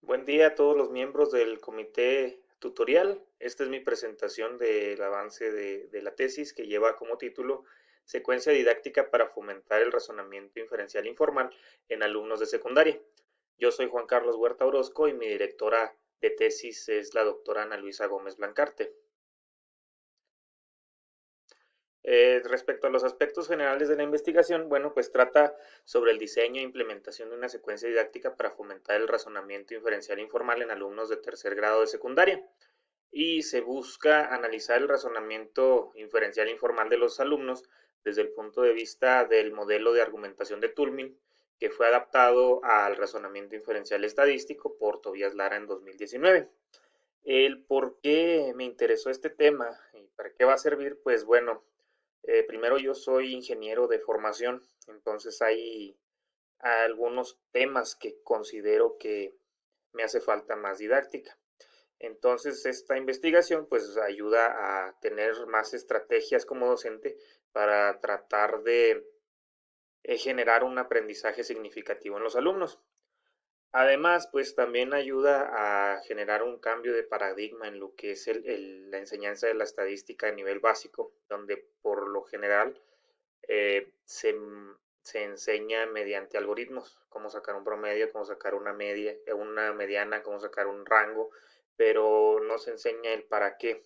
Buen día a todos los miembros del comité tutorial. Esta es mi presentación del avance de la tesis que lleva como título Secuencia didáctica para fomentar el razonamiento inferencial informal en alumnos de secundaria. Yo soy Juan Carlos Huerta Orozco y mi directora de tesis es la doctora Ana Luisa Gómez Blancarte. Respecto a los aspectos generales de la investigación, bueno, pues trata sobre el diseño e implementación de una secuencia didáctica para fomentar el razonamiento inferencial informal en alumnos de tercer grado de secundaria. Y se busca analizar el razonamiento inferencial informal de los alumnos desde el punto de vista del modelo de argumentación de Tullmin, que fue adaptado al razonamiento inferencial estadístico por Tobias Lara en 2019. El por qué me interesó este tema y para qué va a servir, pues bueno, primero yo soy ingeniero de formación, entonces hay algunos temas que considero que me hace falta más didáctica. Entonces esta investigación pues ayuda a tener más estrategias como docente para tratar de generar un aprendizaje significativo en los alumnos. Además, pues también ayuda a generar un cambio de paradigma en lo que es la enseñanza de la estadística a nivel básico, donde por lo general eh, se, se enseña mediante algoritmos, cómo sacar un promedio, cómo sacar una media, una mediana, cómo sacar un rango, pero no se enseña el para qué.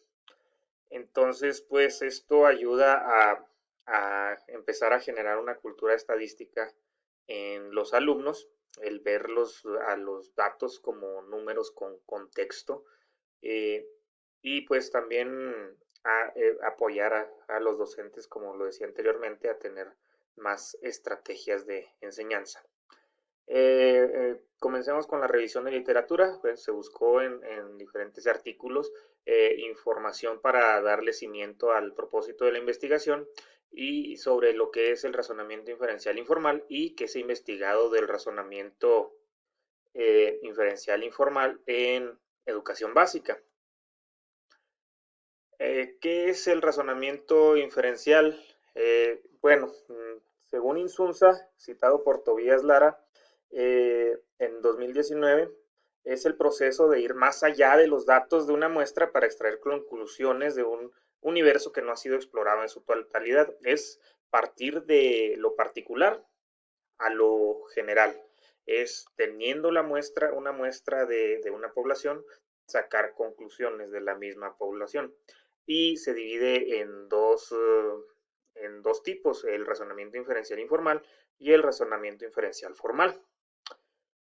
Entonces, pues esto ayuda a empezar a generar una cultura estadística en los alumnos, el verlos a los datos como números con contexto eh, y pues también apoyar a los docentes, como lo decía anteriormente, a tener más estrategias de enseñanza. Comencemos con la revisión de literatura. Pues, se buscó en diferentes artículos información para darle cimiento al propósito de la investigación y sobre lo que es el razonamiento inferencial informal y qué se ha investigado del razonamiento inferencial informal en educación básica. ¿Qué es el razonamiento inferencial? Bueno, según Insunza, citado por Tobías Lara, en 2019, es el proceso de ir más allá de los datos de una muestra para extraer conclusiones de un universo que no ha sido explorado en su totalidad. Es partir de lo particular a lo general. Es teniendo la muestra, una muestra de una población, sacar conclusiones de la misma población. Y se divide en dos tipos, el razonamiento inferencial informal y el razonamiento inferencial formal.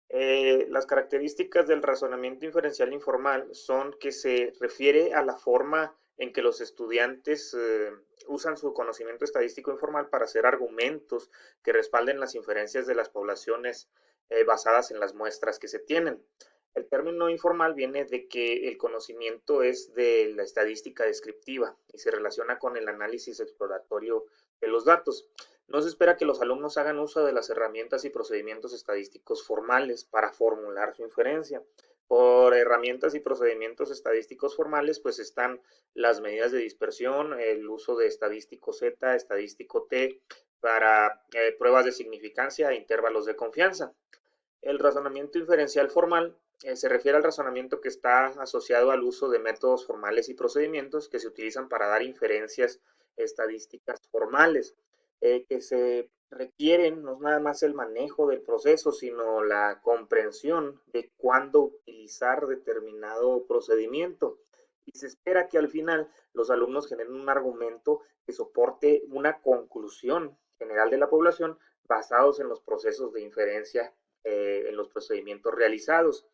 Las características del razonamiento inferencial informal son que se refiere a la forma en que los estudiantes usan su conocimiento estadístico informal para hacer argumentos que respalden las inferencias de las poblaciones basadas en las muestras que se tienen. El término informal viene de que el conocimiento es de la estadística descriptiva y se relaciona con el análisis exploratorio de los datos. No se espera que los alumnos hagan uso de las herramientas y procedimientos estadísticos formales para formular su inferencia. Por herramientas y procedimientos estadísticos formales, pues están las medidas de dispersión, el uso de estadístico Z, estadístico T, para pruebas de significancia e intervalos de confianza. El razonamiento inferencial formal se refiere al razonamiento que está asociado al uso de métodos formales y procedimientos que se utilizan para dar inferencias estadísticas formales, que se requieren no nada más el manejo del proceso, sino la comprensión de cuándo utilizar determinado procedimiento. Y se espera que al final los alumnos generen un argumento que soporte una conclusión general de la población basados en los procesos de inferencia en los procedimientos realizados.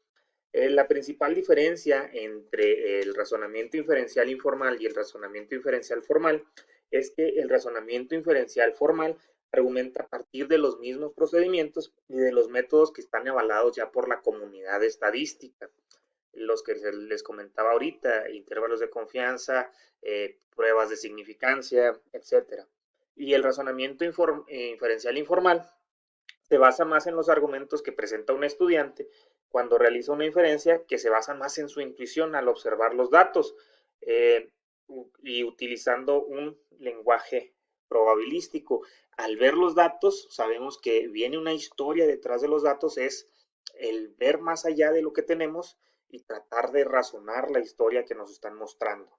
La principal diferencia entre el razonamiento inferencial informal y el razonamiento inferencial formal es que el razonamiento inferencial formal argumenta a partir de los mismos procedimientos y de los métodos que están avalados ya por la comunidad estadística, los que les comentaba ahorita, intervalos de confianza, pruebas de significancia, etcétera. Y el razonamiento inferencial informal se basa más en los argumentos que presenta un estudiante cuando realiza una inferencia, que se basa más en su intuición al observar los datos eh, y utilizando un lenguaje probabilístico. Al ver los datos, sabemos que viene una historia detrás de los datos, es el ver más allá de lo que tenemos y tratar de razonar la historia que nos están mostrando.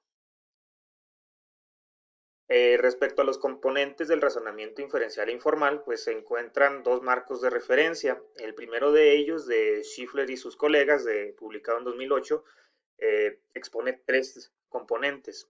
Respecto a los componentes del razonamiento inferencial informal, pues se encuentran dos marcos de referencia. El primero de ellos, de Schiffler y sus colegas, publicado en 2008, expone tres componentes.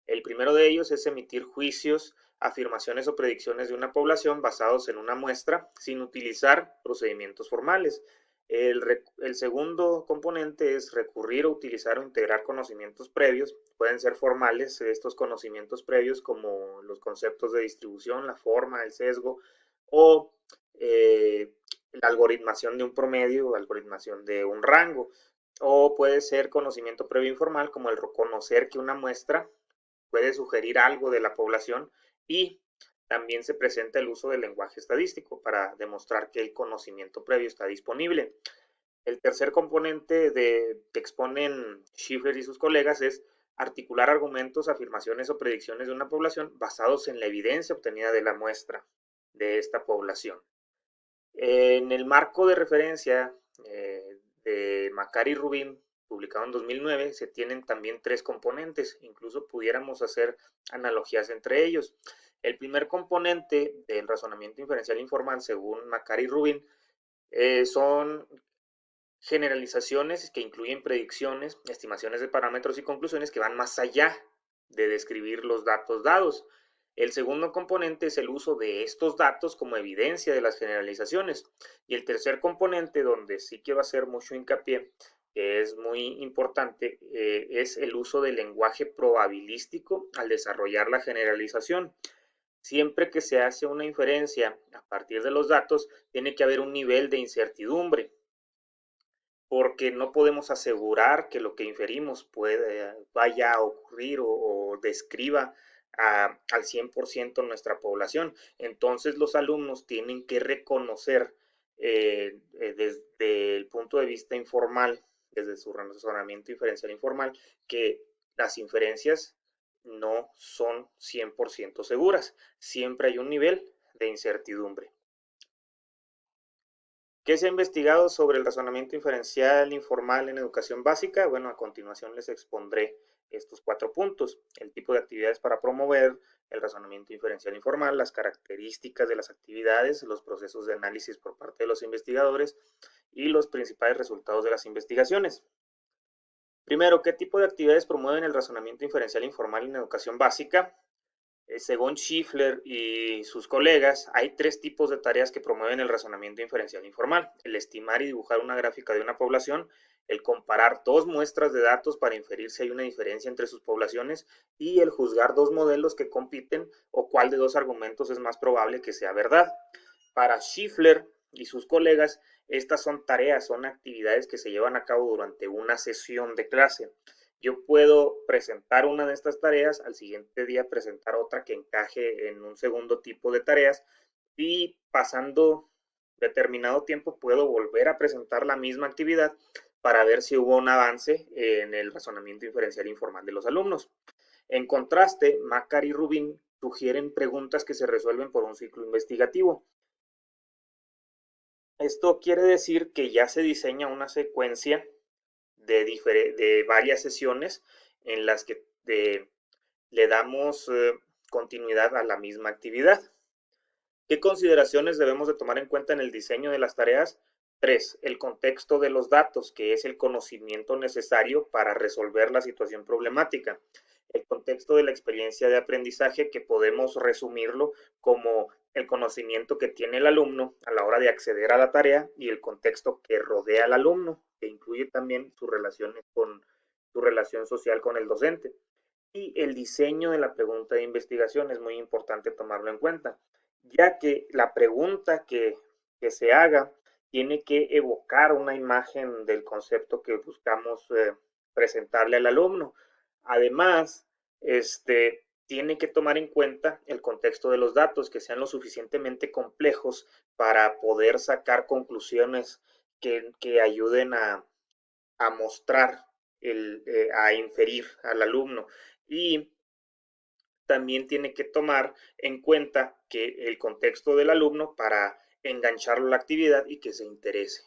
El primero de ellos es emitir juicios, afirmaciones o predicciones de una población basados en una muestra sin utilizar procedimientos formales. El segundo componente es recurrir o utilizar o integrar conocimientos previos. Pueden ser formales estos conocimientos previos como los conceptos de distribución, la forma, el sesgo o la algoritmación de un promedio o algoritmación de un rango. O puede ser conocimiento previo informal como el reconocer que una muestra puede sugerir algo de la población y también se presenta el uso del lenguaje estadístico para demostrar que el conocimiento previo está disponible. El tercer componente que exponen Schiffler y sus colegas es articular argumentos, afirmaciones o predicciones de una población basados en la evidencia obtenida de la muestra de esta población. En el marco de referencia de Macari y Rubin, publicado en 2009, se tienen también tres componentes, incluso pudiéramos hacer analogías entre ellos. El primer componente del razonamiento inferencial informal, según Macari y Rubin, son generalizaciones que incluyen predicciones, estimaciones de parámetros y conclusiones que van más allá de describir los datos dados. El segundo componente es el uso de estos datos como evidencia de las generalizaciones. Y el tercer componente, donde sí quiero hacer mucho hincapié, que es muy importante, es el uso del lenguaje probabilístico al desarrollar la generalización. Siempre que se hace una inferencia a partir de los datos, tiene que haber un nivel de incertidumbre, porque no podemos asegurar que lo que inferimos vaya a ocurrir o describa al 100% nuestra población. Entonces los alumnos tienen que reconocer desde el punto de vista informal, desde su razonamiento inferencial informal, que las inferencias no son 100% seguras. Siempre hay un nivel de incertidumbre. ¿Qué se ha investigado sobre el razonamiento inferencial informal en educación básica? Bueno, a continuación les expondré estos 4 puntos. El tipo de actividades para promover el razonamiento inferencial informal, las características de las actividades, los procesos de análisis por parte de los investigadores y los principales resultados de las investigaciones. Primero, ¿qué tipo de actividades promueven el razonamiento inferencial informal en educación básica? Según Schiffler y sus colegas, hay 3 tipos de tareas que promueven el razonamiento inferencial informal: el estimar y dibujar una gráfica de una población, el comparar 2 muestras de datos para inferir si hay una diferencia entre sus poblaciones y el juzgar 2 modelos que compiten o cuál de 2 argumentos es más probable que sea verdad. Para Schiffler y sus colegas, estas son tareas, son actividades que se llevan a cabo durante una sesión de clase. Yo puedo presentar una de estas tareas, al siguiente día presentar otra que encaje en un segundo tipo de tareas y pasando determinado tiempo puedo volver a presentar la misma actividad para ver si hubo un avance en el razonamiento inferencial informal de los alumnos. En contraste, Macar y Rubin sugieren preguntas que se resuelven por un ciclo investigativo. Esto quiere decir que ya se diseña una secuencia de varias sesiones en las que le damos continuidad a la misma actividad. ¿Qué consideraciones debemos de tomar en cuenta en el diseño de las tareas? 3. El contexto de los datos, que es el conocimiento necesario para resolver la situación problemática. El contexto de la experiencia de aprendizaje, que podemos resumirlo como el conocimiento que tiene el alumno a la hora de acceder a la tarea y el contexto que rodea al alumno, que incluye también sus relaciones con su relación social con el docente. Y el diseño de la pregunta de investigación es muy importante tomarlo en cuenta, ya que la pregunta que se haga tiene que evocar una imagen del concepto que buscamos presentarle al alumno. Además, tiene que tomar en cuenta el contexto de los datos, que sean lo suficientemente complejos para poder sacar conclusiones que ayuden a mostrar, a inferir al alumno. Y también tiene que tomar en cuenta que el contexto del alumno para engancharlo a la actividad y que se interese.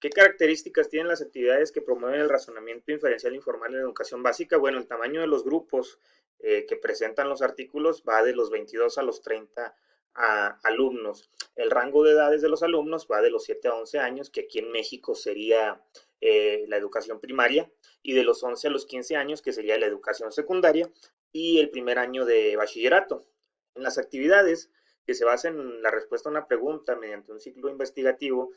¿Qué características tienen las actividades que promueven el razonamiento inferencial informal en la educación básica? Bueno, el tamaño de los grupos que presentan los artículos va de los 22 a los 30 alumnos. El rango de edades de los alumnos va de los 7 a 11 años, que aquí en México sería la educación primaria, y de los 11 a los 15 años, que sería la educación secundaria, y el primer año de bachillerato. En las actividades que se basan en la respuesta a una pregunta mediante un ciclo investigativo,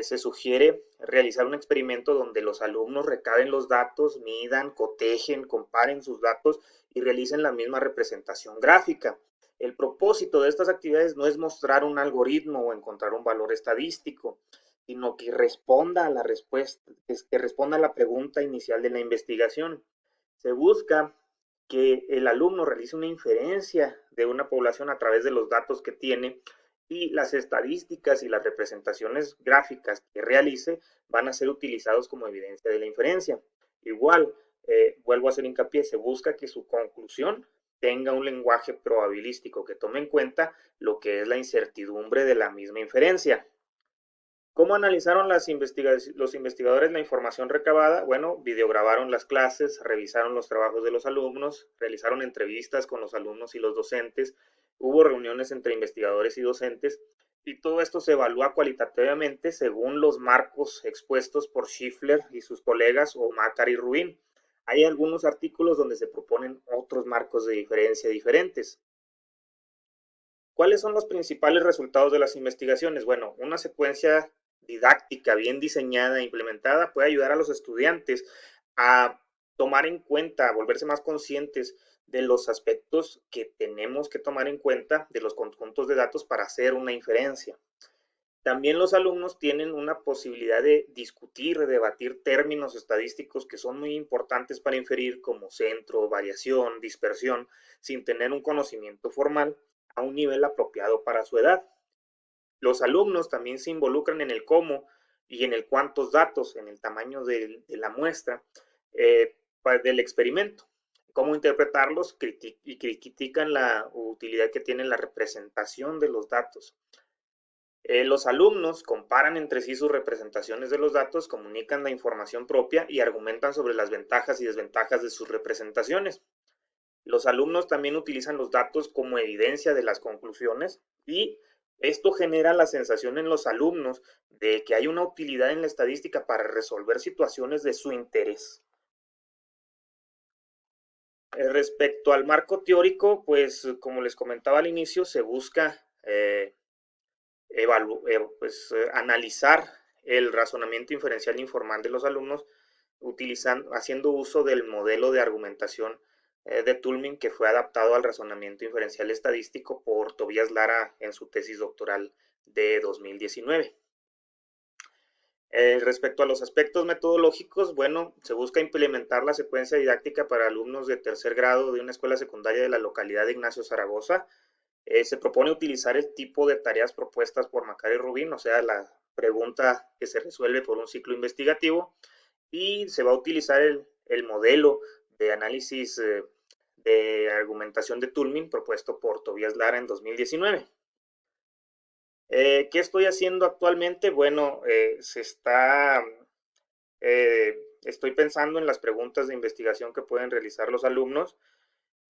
se sugiere realizar un experimento donde los alumnos recaben los datos, midan, cotejen, comparen sus datos y realicen la misma representación gráfica. El propósito de estas actividades no es mostrar un algoritmo o encontrar un valor estadístico, sino que responda a la respuesta, que responda a la pregunta inicial de la investigación. Se busca que el alumno realice una inferencia de una población a través de los datos que tiene, y las estadísticas y las representaciones gráficas que realice van a ser utilizados como evidencia de la inferencia. Igual, vuelvo a hacer hincapié, se busca que su conclusión tenga un lenguaje probabilístico que tome en cuenta lo que es la incertidumbre de la misma inferencia. ¿Cómo analizaron los investigadores la información recabada? Bueno, videograbaron las clases, revisaron los trabajos de los alumnos, realizaron entrevistas con los alumnos y los docentes, hubo reuniones entre investigadores y docentes, y todo esto se evalúa cualitativamente según los marcos expuestos por Schiffler y sus colegas o Macar y Rubin. Hay algunos artículos donde se proponen otros marcos de diferencia diferentes. ¿Cuáles son los principales resultados de las investigaciones? Bueno, una secuencia didáctica bien diseñada e implementada puede ayudar a los estudiantes a tomar en cuenta, a volverse más conscientes de los aspectos que tenemos que tomar en cuenta de los conjuntos de datos para hacer una inferencia. También los alumnos tienen una posibilidad de discutir, de debatir términos estadísticos que son muy importantes para inferir, como centro, variación, dispersión, sin tener un conocimiento formal a un nivel apropiado para su edad. Los alumnos también se involucran en el cómo y en el cuántos datos, en el tamaño de la muestra del experimento, cómo interpretarlos, y critican la utilidad que tiene la representación de los datos. Los alumnos comparan entre sí sus representaciones de los datos, comunican la información propia y argumentan sobre las ventajas y desventajas de sus representaciones. Los alumnos también utilizan los datos como evidencia de las conclusiones, y esto genera la sensación en los alumnos de que hay una utilidad en la estadística para resolver situaciones de su interés. Respecto al marco teórico, pues como les comentaba al inicio, se busca analizar el razonamiento inferencial informal de los alumnos haciendo uso del modelo de argumentación de Tullmin, que fue adaptado al razonamiento inferencial estadístico por Tobias Lara en su tesis doctoral de 2019. Respecto a los aspectos metodológicos, bueno, se busca implementar la secuencia didáctica para alumnos de tercer grado de una escuela secundaria de la localidad de Ignacio Zaragoza. Se propone utilizar el tipo de tareas propuestas por Macar y Rubin, o sea, la pregunta que se resuelve por un ciclo investigativo, y se va a utilizar el modelo de análisis de argumentación de Tullmin propuesto por Tobias Lara en 2019. ¿Qué estoy haciendo actualmente? Bueno, estoy pensando en las preguntas de investigación que pueden realizar los alumnos,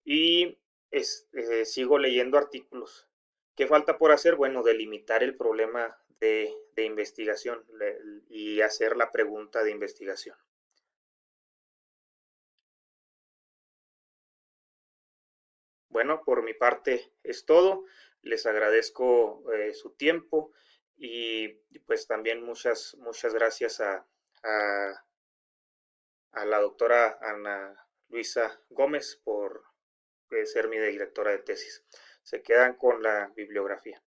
y sigo leyendo artículos. ¿Qué falta por hacer? Bueno, delimitar el problema de investigación y hacer la pregunta de investigación. Bueno, por mi parte es todo. Les agradezco su tiempo, y pues también muchas gracias a, a la doctora Ana Luisa Gómez por ser mi directora de tesis. Se quedan con la bibliografía.